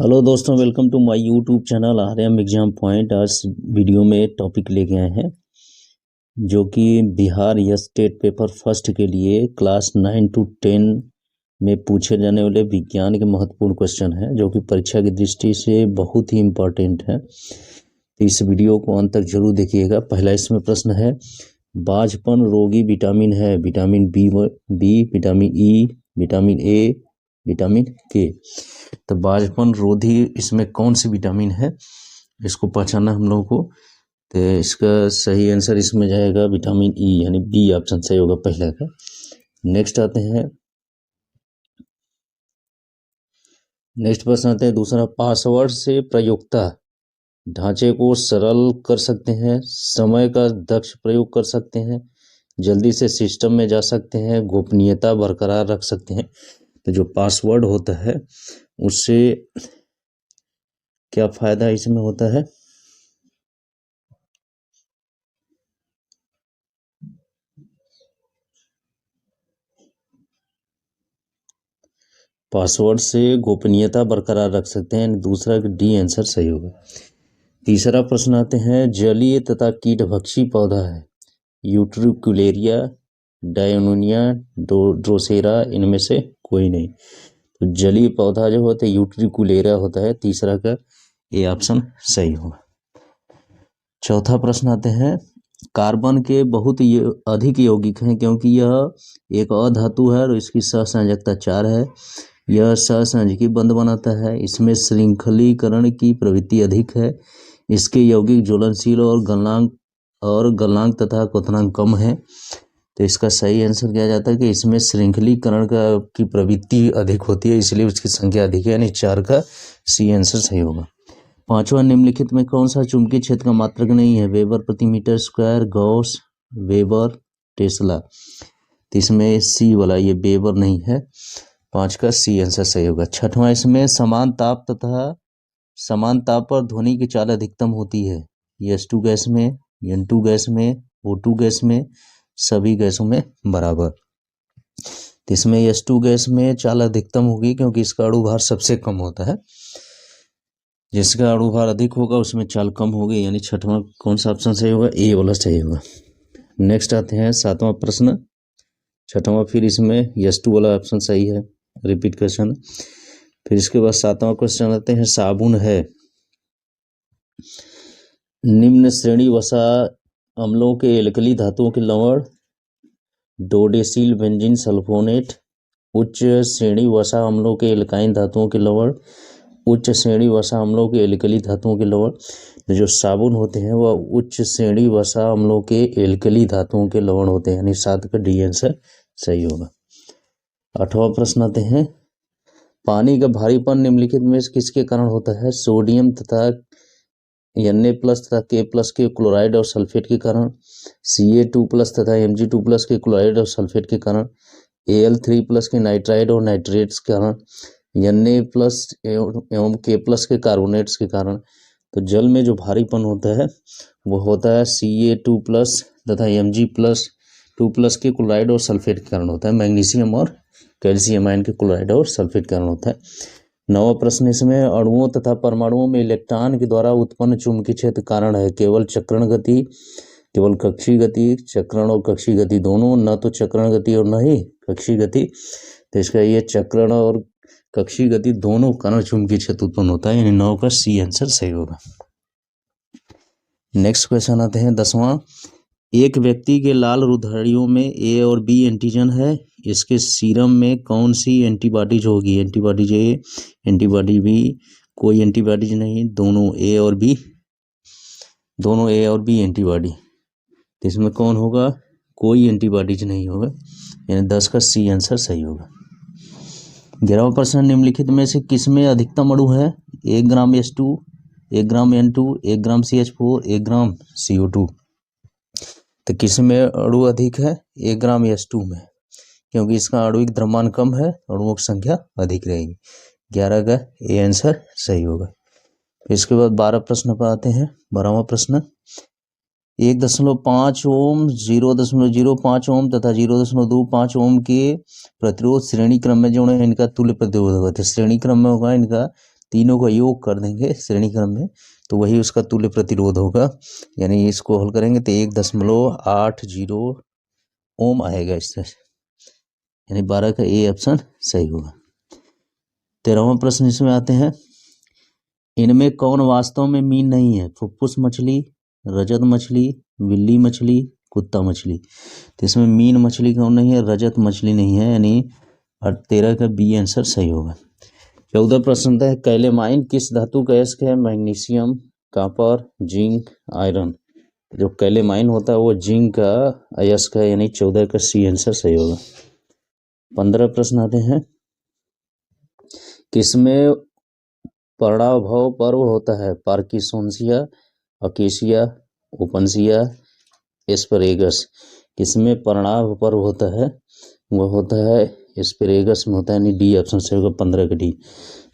Hello दोस्तों, welcome to my YouTube channel Aryam exam point. आज video में टॉपिक लेके आए हैं जो कि बिहार या स्टेट पेपर फर्स्ट के लिए क्लास 9 to 10 में पूछे जाने वाले विज्ञान के महत्वपूर्ण क्वेश्चन है, जो कि परीक्षा की दृष्टि से बहुत ही इम्पोर्टेंट है। तो इस वीडियो को अंत तक जरूर देखिएगा। पहला इसमें प्रश्न है, बाझपन रोगी विटामिन है? Vitamin B, vitamin E, vitamin A, vitamin K. तो बाझपन रोधी इसमें कौन सी विटामिन है, इसको पहचानना हम लोगों को। तो इसका सही आंसर इसमें जाएगा विटामिन ई, यानी बी ऑप्शन सही होगा पहले का। नेक्स्ट प्रश्न आते हैं दूसरा, पासवर्ड से प्रयोक्ता ढांचे को सरल कर सकते हैं, समय का दक्ष प्रयोग कर सकते हैं, जल्दी से सिस्टम में जा सकते हैं, गोपनीयता बरकरार रख सकते हैं। तो जो पासवर्ड होता है उससे क्या फायदा इसमें होता है? पासवर्ड से गोपनीयता बरकरार रख सकते हैं, दूसरा डी आंसर सही होगा। तीसरा प्रश्न आते हैं, जलीय तथा कीटभक्षी पौधा है, यूट्रिकुलेरिया, डायोनिया, ड्रोसेरा, इनमें से कोई नहीं। तो जलीय पौधा जो होता है यूट्रिकुलेरिया होता है, तीसरा का ए ऑप्शन सही होगा। चौथा प्रश्न आते हैं, कार्बन के बहुत अधिक यौगिक हैं क्योंकि यह एक अधातु है और इसकी सहसंयोजकता 4 है। यह सहसंयोजकी बंध बनाता है, इसमें श्रृंखलीकरण की प्रवृत्ति अधिक है, इसके यौगिक ज्वलनशील और गलनांक तथा क्वथनांक कम है। तो इसका सही आंसर किया जाता है कि इसमें श्रृंखलीकरण की प्रवृत्ति अधिक होती है, इसलिए उसकी संख्या अधिक है, यानी 4 का सी आंसर सही होगा। पांचवा, निम्नलिखित में कौन सा चुंबकीय क्षेत्र का मात्रक नहीं है? वेबर प्रति metre square, gauss, weber, tesla. तो इसमें सी वाला ये वेबर नहीं है, 5 का सी आंसर सही होगा। छठवां, इसमें समान ताप पर ध्वनि की चाल अधिकतम होती है, S2 गैस में, N2 गैस में, O2 गैस में, सभी गैसों में बराबर। तो इसमें S2 गैस में चाल अधिकतम होगी क्योंकि इसका अणु भार सबसे कम होता है, जिसका अणु भार अधिक होगा उसमें चाल कम होगी, यानी छठवां कौन सा ऑप्शन सही होगा? ए वाला सही होगा। नेक्स्ट आते हैं सातवां प्रश्न, छठवां, फिर इसमें S2 वाला ऑप्शन सही है, रिपीट क्वेश्चन। फिर इसके बाद सातवां क्वेश्चन आते हैं, साबुन है, निम्न श्रेणी वसा अम्लों के एल्कली धातुओं के लवण, डोडेसिल बेंजीन सल्फोनेट, उच्च श्रेणी वसा अम्लों के एल्काइन धातुओं के लवण, उच्च श्रेणी वसा अम्लों के एल्कली धातुओं के लवण। जो साबुन होते हैं वह उच्च श्रेणी वसा अम्लों के एल्कली धातुओं के लवण होते हैं, यानी 7 का डी आंसर सही होगा। आठवां प्रश्न आते हैं, पानी का भारीपन निम्नलिखित में किसके कारण होता है? सोडियम तथा Na+ तथा K+ के क्लोराइड और सल्फेट के कारण, Ca2+ तथा Mg2+ के क्लोराइड और सल्फेट के कारण, Al3+ के नाइट्राइड और नाइट्रेट्स के कारण, Na+ एवं K+ के कार्बोनेट्स के कारण। तो जल में जो भारीपन होता है वो होता है Ca2+ तथा Mg2+ के क्लोराइड और सल्फेट के कारण होता है, मैग्नीशियम और कैल्शियम आयन के क्लोराइड और सल्फेट के कारण होता है। नवा प्रश्न, इसमें अणुओं तथा परमाणुओं में इलेक्ट्रॉन के द्वारा उत्पन्न चुंबकीय क्षेत्र कारण है? केवल चक्रण गति, केवल कक्षीय गति, चक्रण और कक्षीय गति दोनों, न तो चक्रण गति और न ही कक्षीय गति। तो इसका ये चक्रण और कक्षीय गति दोनों कारण चुंबकीय क्षेत्र उत्पन्न होता है, यानी 9 का सी आंसर सही होगा। नेक्स्ट क्वेश्चन आते हैं 10वां, एक व्यक्ति के लाल रुधिरों में ए और बी एंटीजन है, इसके सीरम में कौन सी एंटीबॉडीज होगी? एंटीबॉडीज ए, एंटीबॉडी बी, कोई एंटीबॉडीज नहीं, दोनों ए और बी एंटीबॉडी। तो इसमें कौन होगा? कोई एंटीबॉडीज नहीं होगा, यानी 10 का सी आंसर सही होगा। 11वां प्रश्न, निम्नलिखित में से किसमें अधिकतम अणु है? 1 ग्राम S2, 1 ग्राम N2, 1 ग्राम CH4, 1 ग्राम CO2। तो किसमें अणु अधिक है? 1 ग्राम S2 में, क्योंकि इसका आणविक द्रव्यमान कम है, अणुओं की संख्या अधिक रहेगी। 11 का ए आंसर सही होगा। इसके बाद 12 प्रश्न पर आते हैं। 12वां प्रश्न, 1.5 ओम, 0.05 ओम तथा 0.25 ओम के प्रतिरोध श्रेणी क्रम में जो है इनका तुल्य प्रतिरोध होगा। तो श्रेणी क्रम में होगा इनका तीनों का योग कर देंगे श्रेणी क्रम में तो वही उसका तुल्य प्रतिरोध होगा, यानी इसको हल करेंगे तो 1.80 ओम आएगा इस तरह से, यानी 12 का ए ऑप्शन सही होगा। 13वां प्रश्न इसमें आते हैं, इनमें कौन वास्तव में मीन नहीं है? फुफ्फुस मछली, रजत मछली, बिल्ली मछली, कुत्ता मछली। तो इसमें मीन मछली कौन नहीं है? रजत मछली नहीं है, यानी 13 का बी आंसर सही होगा। 14 प्रश्न है, कैलेमाइन किस धातु का अयस्क है? Magnesium, copper, zinc, iron. जो कैलेमाइन होता है वो जिंक का अयस्क है, यानी 14 का सी आंसर सही होगा। 15 प्रश्न आते हैं, किसमें पराभव पर्व होता है? Parkinsonian, acacia, opuntia, asparagus. किसमें पराभव पर्व होता है? वह होता है एस्परेगस में होता है, यानी डी ऑप्शन सही होगा। 15 का डी।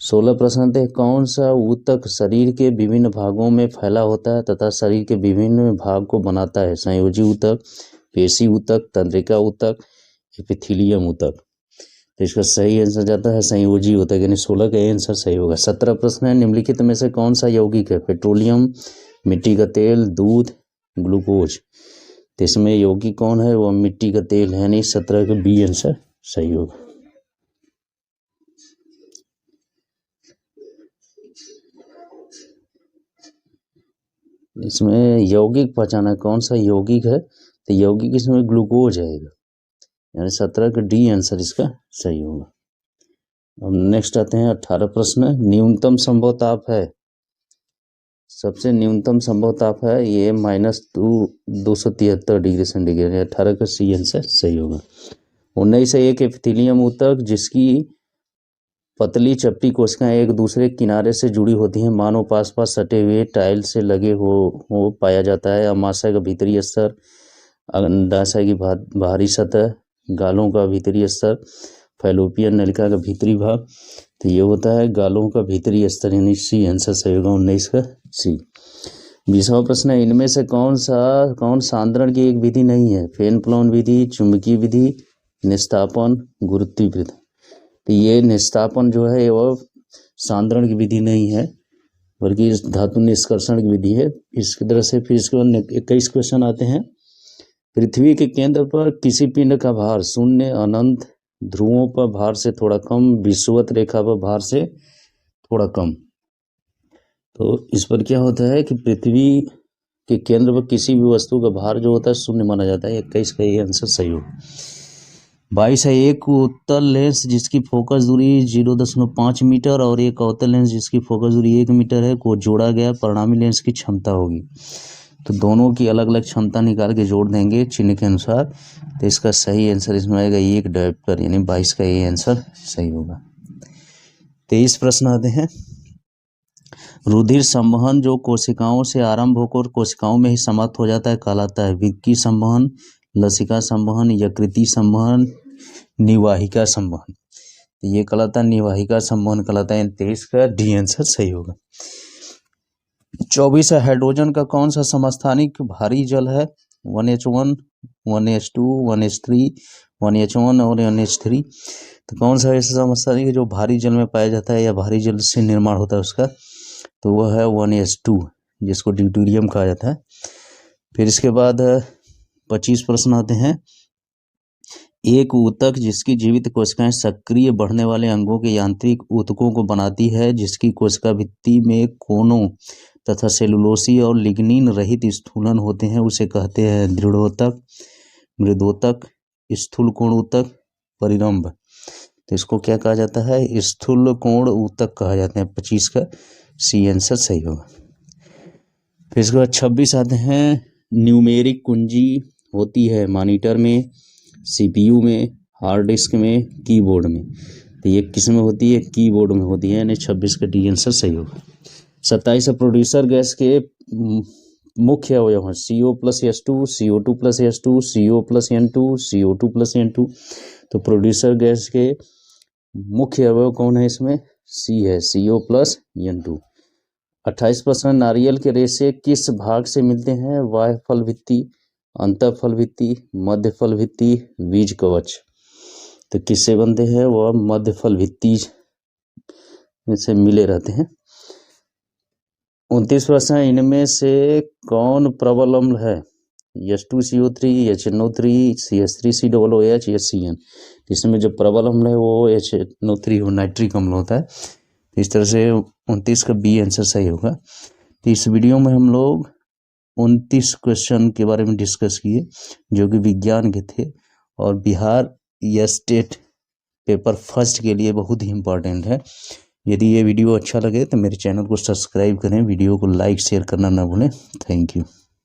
16 प्रश्न थे, कौन सा ऊतक शरीर के विभिन्न भागों में फैला होता है तथा शरीर के विभिन्न भाग को बनाता है? संयोजी ऊतक, पेशी ऊतक, तंत्रिका ऊतक, एपिथेलियम ऊतक। तो इसका सही आंसर जाता है संयोजी ऊतक, यानी 16 का आंसर सही होगा। 17 प्रश्न है, निम्नलिखित में से कौन सा यौगिक है? पेट्रोलियम, मिट्टी का तेल, दूध, ग्लूकोज। तो इसमें यौगिक कौन है? वह मिट्टी का तेल है, यानी 17 का बी आंसर सही होगा। इसमें यौगिक पहचाना कौन सा यौगिक है? तो यौगिक इसमें ग्लूकोज आएगा, यानी 17 का डी आंसर इसका सही होगा। अब नेक्स्ट आते हैं 18 प्रश्न, न्यूनतम संभव ताप है? सबसे न्यूनतम संभव ताप है ये -273 डिग्री सेंटीग्रेड, 18 का सी आंसर सही होगा। 19 से एक एपिथेलियम ऊतक जिसकी पतली चपटी कोशिकाएं एक दूसरे किनारे से जुड़ी होती हैं, मानो पास पास सटे हुए टाइल से लगे हो पाया जाता है। अमाशय का भीतरी स्तर, अंडाशय की बाहरी सतह, गालों का भीतरी स्तर, फैलोपियन नलिका का भीतरी भाग। तो ये होता है गालों का भीतरी स्तर, यानी सी आंसर सही होगा 19 का सी। 20वां प्रश्न है, इनमें से कौन सांद्रण की एक विधि नहीं है? फेन प्लॉन विधि, चुंबकीय विधि, निस्तापन, गुरुत्वीय विधि। तो ये निस्तापन जो है वो सांद्रण की विधि नहीं है, बल्कि धातु निष्कर्षण की विधि है। इसकी तरह से फिर इसके बाद 21 क्वेश्चन आते हैं, पृथ्वी के केंद्र पर किसी पिंड का भार शून्य, अनंत, ध्रुवों पर भार से थोड़ा कम, विषुवत रेखा पर भार से थोड़ा कम। तो इस पर क्या होता है कि पृथ्वी के केंद्र पर किसी भी वस्तु का भार जो होता है शून्य माना जाता है। 21 का ये आंसर सही हो। 22 है, एक उत्तल लेंस जिसकी फोकस दूरी 0.5 मीटर और एक अवतल लेंस जिसकी फोकस दूरी 1 मीटर है को जोड़ा गया, परिणामी लेंस की क्षमता होगी। तो दोनों की अलग अलग क्षमता निकाल के जोड़ देंगे चिन्ह के अनुसार। तो इसका सही आंसर इसमें आएगा 1 डायोप्टर, यानी 22 का ये आंसर सही होगा। 23 प्रश्न आते हैं, रुधिर संवहन जो कोशिकाओं से आरंभ होकर कोशिकाओं में ही समाप्त हो जाता है कहलाता है? विक्की संवहन, लसिका संवहन, यकृति संवहन, निवाहिका संवहन। ये कहलाता है निवाहिका संवहन कहलाता है। 23 का डी आंसर सही होगा। 24 है, हाइड्रोजन का कौन सा समस्थानिक भारी जल है? 1H1, 1H2, 1H3, 1H1 और 1H3। तो कौन सा ऐसा समस्थानिक जो भारी जल में पाया जाता है या भारी जल से निर्माण होता है उसका? तो वह है 1H2, जिसको ड्यूटेरियम कहा जाता है। फिर इसके बाद 25 प्रश्न आते हैं, एक ऊतक जिसकी जीवित कोशिकाएं सक्रिय बढ़ने वाले अंगों के यांत्रिक ऊतकों को बनाती है, जिसकी कोशिका भित्ति में कोनों तथा सेलुलोसी और लिग्निन रहित स्थूलन होते हैं, उसे कहते हैं दृढ़ोतक, मृदोतक, स्थूल कोण ऊतक, परिरंभ। तो इसको क्या कहा जाता है? स्थूल कोण ऊतक कहा जाता है। 25 का सी आंसर सही होगा। फिर इसके बाद 26 आते हैं, न्यूमेरिक कुंजी होती है मॉनिटर में, सीपीयू में, हार्ड डिस्क में, कीबोर्ड में। तो ये किस में होती है? कीबोर्ड में होती है, यानी 26 का डी आंसर सही होगा। 27 प्रोड्यूसर गैस के मुख्य अवयव हैं CO+H2, CO2+H2, CO+N2, CO2+N2। तो प्रोड्यूसर गैस के मुख्य अवयव कौन है? इसमें सी है, CO+N2। 28 नारियल के रेशे किस भाग से मिलते हैं? बाह्य फल भित्ति, अंतः फल भित्ति, मध्य फल भित्ति, बीज कवच। तो किससे बनते हैं? वह मध्य फल भित्ति से मिले रहते हैं। 29 प्रश्न है, इनमें से कौन प्रबल अम्ल है? H2CO3, HNO3, CH3COOH, HCN। इसमें जो प्रबल अम्ल है वो HNO3 हो, नाइट्रिक अम्ल होता है। इस तरह से 29 का बी आंसर सही होगा। तो इस वीडियो में हम लोग 29 क्वेश्चन के बारे में डिस्कस किए जो कि विज्ञान के थे, और बिहार या स्टेट पेपर फर्स्ट के लिए बहुत ही इम्पोर्टेंट है। यदि ये वीडियो अच्छा लगे तो मेरे चैनल को सब्सक्राइब करें, वीडियो को लाइक शेयर करना ना भूलें। Thank you.